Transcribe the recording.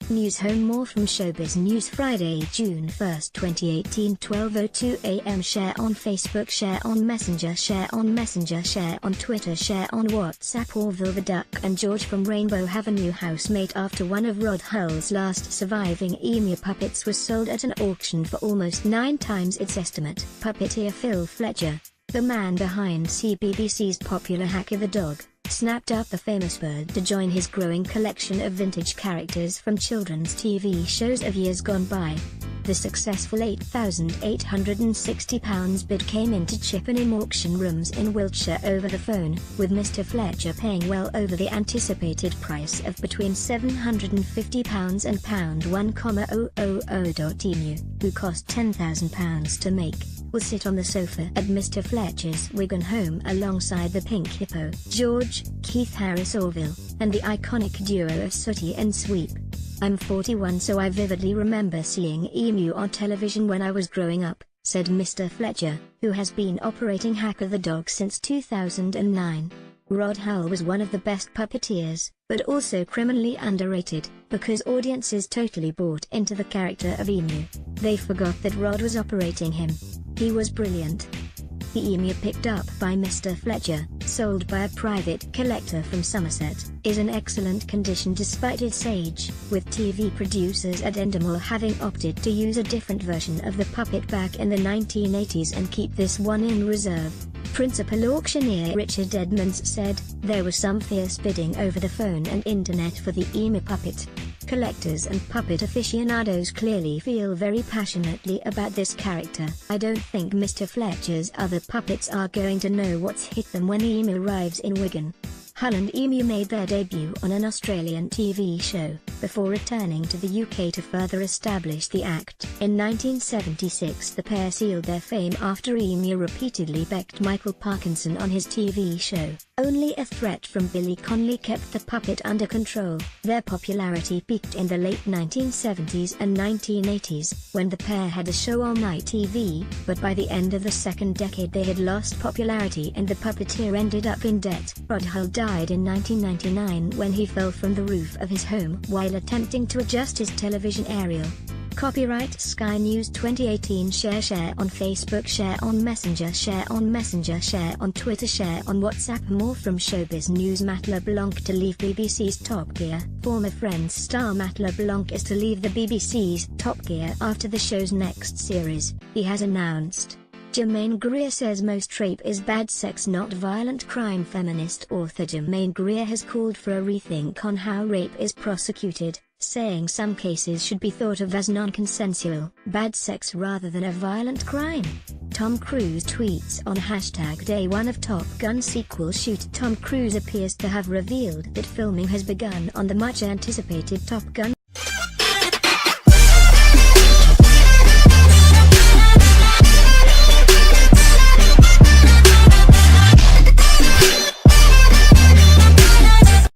News Home. More from Showbiz News. Friday, June 1, 2018, 12:02 a.m. Share on Facebook, share on Messenger, share on Messenger, share on Twitter, share on WhatsApp. Orville the Duck and George from Rainbow have a new housemate after one of Rod Hull's last surviving emu puppets was sold at an auction for almost 9 times its estimate. Puppeteer Phil Fletcher, the man behind CBBC's popular Hacker the Dog, snapped up the famous bird to join his growing collection of vintage characters from children's TV shows of years gone by. The successful £8,860 bid came into Chippenham auction rooms in Wiltshire over the phone, with Mr. Fletcher paying well over the anticipated price of between £750 and £1,000. Emu, who cost £10,000 to make, will sit on the sofa at Mr. Fletcher's Wigan home alongside the Pink Hippo, George, Keith Harris Orville, and the iconic duo of Sooty and Sweep. I'm 41, so I vividly remember seeing Emu on television when I was growing up, said Mr. Fletcher, who has been operating Hacker the Dog since 2009. Rod Hull was one of the best puppeteers, but also criminally underrated, because audiences totally bought into the character of Emu. They forgot that Rod was operating him. He was brilliant. The emu picked up by Mr. Fletcher, sold by a private collector from Somerset, is in excellent condition despite its age, with TV producers at Endemol having opted to use a different version of the puppet back in the 1980s and keep this one in reserve. Principal auctioneer Richard Edmonds said, "There was some fierce bidding over the phone and internet for the emu puppet. Collectors and puppet aficionados clearly feel very passionately about this character. I don't think Mr. Fletcher's other puppets are going to know what's hit them when Emu arrives in Wigan." Hull and Emu made their debut on an Australian TV show, before returning to the UK to further establish the act. In 1976 the pair sealed their fame after Emu repeatedly becked Michael Parkinson on his TV show. Only a threat from Billy Connolly kept the puppet under control. Their popularity peaked in the late 1970s and 1980s, when the pair had a show on Night TV, but by the end of the second decade they had lost popularity and the puppeteer ended up in debt. Rod Hull died in 1999 when he fell from the roof of his home while attempting to adjust his television aerial. Copyright Sky News 2018. Share on Facebook, share on Messenger, share on Messenger, share on Twitter, share on WhatsApp. More from Showbiz News. Matt LeBlanc to leave BBC's Top Gear. Former Friends star Matt LeBlanc is to leave the BBC's Top Gear after the show's next series, he has announced. Germaine Greer says most rape is bad sex, not violent crime. Feminist author Germaine Greer has called for a rethink on how rape is prosecuted, saying some cases should be thought of as non-consensual, bad sex rather than a violent crime. Tom Cruise tweets on #Day1 of Top Gun sequel shoot. Tom Cruise appears to have revealed that filming has begun on the much-anticipated Top Gun